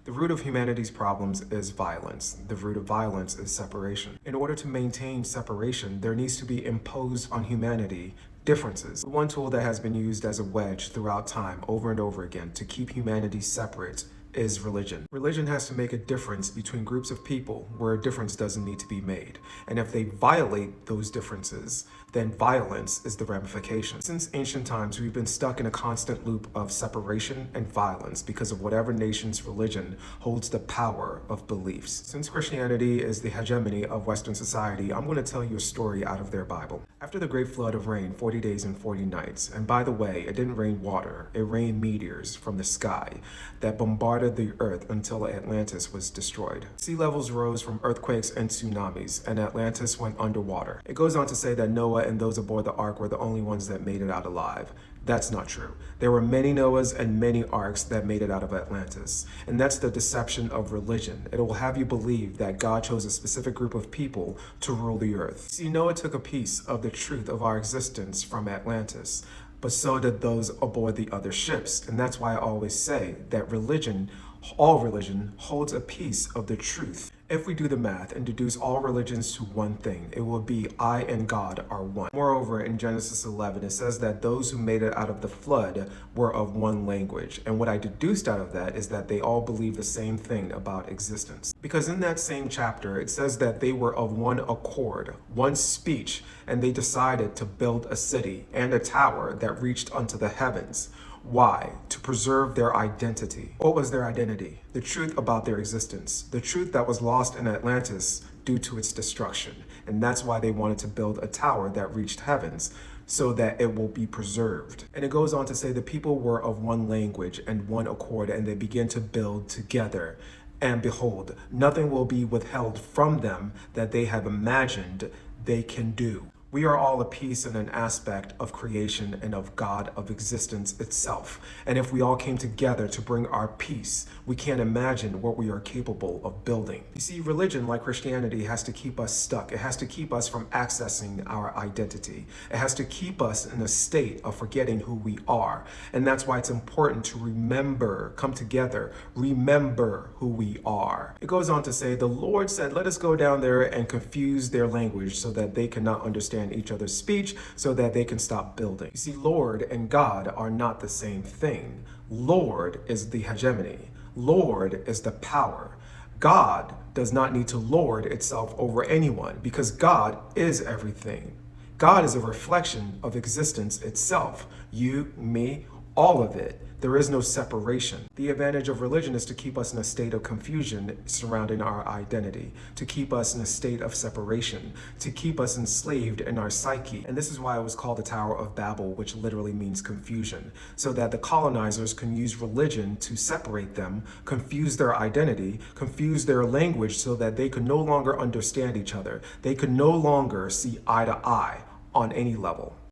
The root of humanity's problems is violence. The root of violence is separation. In order to maintain separation, there needs to be imposed on humanity differences. One tool that has been used as a wedge throughout time over and over again to keep humanity separate is religion. Religion has to make a difference between groups of people where a difference doesn't need to be made. And if they violate those differences, then violence is the ramification. Since ancient times, we've been stuck in a constant loop of separation and violence because of whatever nation's religion holds the power of beliefs. Since Christianity is the hegemony of Western society, I'm going to tell you a story out of their Bible. After the great flood of rain, 40 days and 40 nights, and by the way, it didn't rain water, it rained meteors from the sky that bombarded the earth until Atlantis was destroyed. Sea levels rose from earthquakes and tsunamis, and Atlantis went underwater. It goes on to say that Noah and those aboard the ark were the only ones that made it out alive. That's not true. There were many Noahs and many arks that made it out of Atlantis. And that's the deception of religion. It will have you believe that God chose a specific group of people to rule the earth. See, Noah took a piece of the truth of our existence from Atlantis, but so did those aboard the other ships. And that's why I always say that all religion holds a piece of the truth. If we do the math and deduce all religions to one thing, it will be I and God are one. Moreover, in Genesis 11, it says that those who made it out of the flood were of one language. And what I deduced out of that is that they all believe the same thing about existence. Because in that same chapter, it says that they were of one accord, one speech, and they decided to build a city and a tower that reached unto the heavens. Why? To preserve their identity. What was their identity? The truth about their existence. The truth that was lost in Atlantis due to its destruction. And that's why they wanted to build a tower that reached heavens, so that it will be preserved. And it goes on to say the people were of one language and one accord, and they began to build together. And behold, nothing will be withheld from them that they have imagined they can do. We are all a piece and an aspect of creation and of God, of existence itself. And if we all came together to bring our peace, we can't imagine what we are capable of building. You see, religion, like Christianity, has to keep us stuck. It has to keep us from accessing our identity. It has to keep us in a state of forgetting who we are. And that's why it's important to remember, come together, remember who we are. It goes on to say, the Lord said, let us go down there and confuse their language so that they cannot understand each other's speech, so that they can stop building. You see, Lord and God are not the same thing. Lord is the hegemony. Lord is the power. God does not need to lord itself over anyone because God is everything. God is a reflection of existence itself. You, me, all of it. There is no separation. The advantage of religion is to keep us in a state of confusion surrounding our identity, to keep us in a state of separation, to keep us enslaved in our psyche. And this is why it was called the Tower of Babel, which literally means confusion, so that the colonizers can use religion to separate them, confuse their identity, confuse their language so that they could no longer understand each other. They could no longer see eye to eye on any level.